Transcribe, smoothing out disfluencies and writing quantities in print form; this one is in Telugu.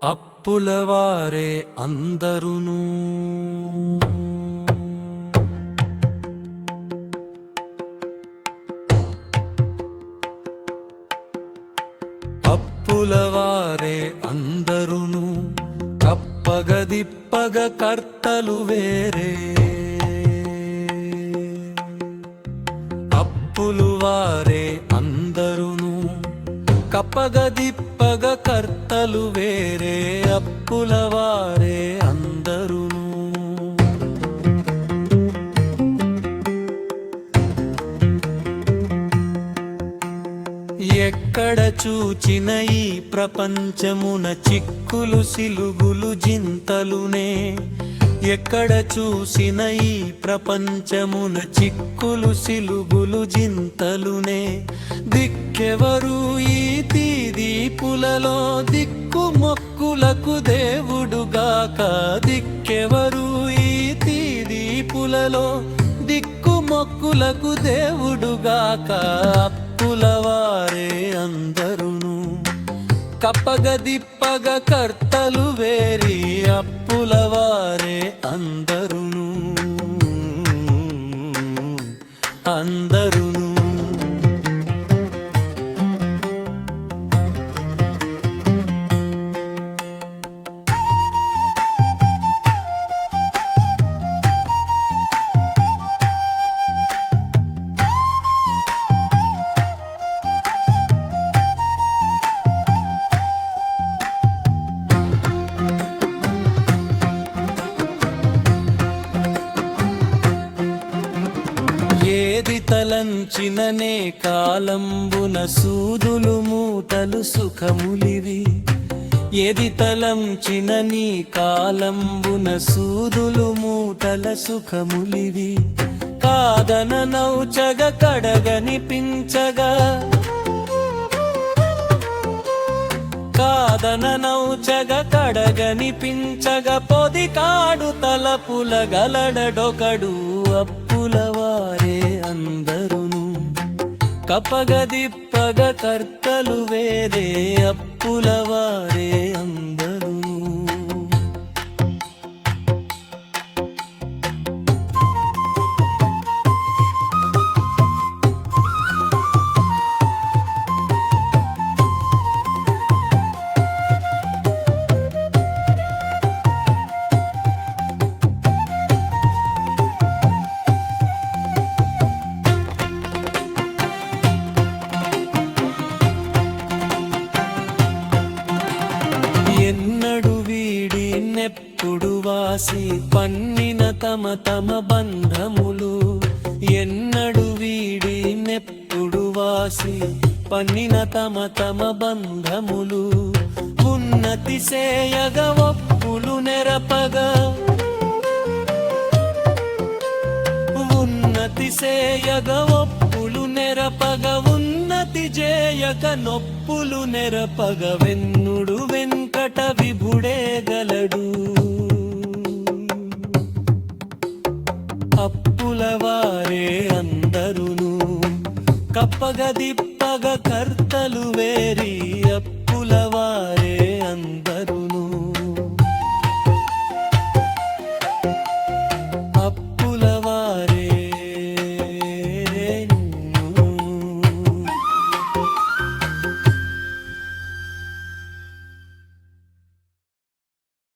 అప్పులవారే అందరును అప్పులవారే అందరును కప్పగదిప్పగ కర్తలు వేరే అప్పులువారే అందరును కప్పగదిప్పగ కర్తలు వేరే అప్పులవారే అందరును ఎక్కడ చూచిన ఈ ప్రపంచమున చిక్కులు సిలుగులు జింతలునే ఎక్కడ చూసిన ఈ ప్రపంచమున చిక్కులు సిలుగులు జింతలునే దిక్కెవరు ఈ తీదీపులలో దిక్కు మొక్కులకు దేవుడుగాక దిక్కెవరు ఈ తీదీపులలో దిక్కు మొక్కులకు దేవుడుగాక అప్పులవారే అందరును కప్పగదిప్పగ కర్తలు వేరి అప్పులవారే అందరును అందరును ఏది తలంచిననే కాలంబున సూదులు మూటలు సుఖములివి ఏది తలంచిన నీ కాలంబున సూదులు మూటల సుఖములివి కాదన నౌచగ కడగనిపించగా కాదన నౌచగ కడగనిపించగ పొది కాడు తలపుల గలడడొకడు అప్పులవారే అందరును కపగదిప్పగ కర్తలు వేరే అప్పులవారే అందరును ఎన్నడు వీడి నెప్పుడు వాసి పన్నిన తమ తమ బంధములు ఎన్నడు వీడి నెప్పుడు వాసి పన్నిన తమ తమ బంధములు ఉన్నతి సేయగ ఒప్పులు నెరపగా ఉన్నతి సేయగ ఒప్పులు నెరపగ ఉన్నతి జేయక నొప్పులు నెరపగ వెన్నుడు వెంకట విభుడే గలడు అప్పులవారే అందరును కప్పగదిప్పగ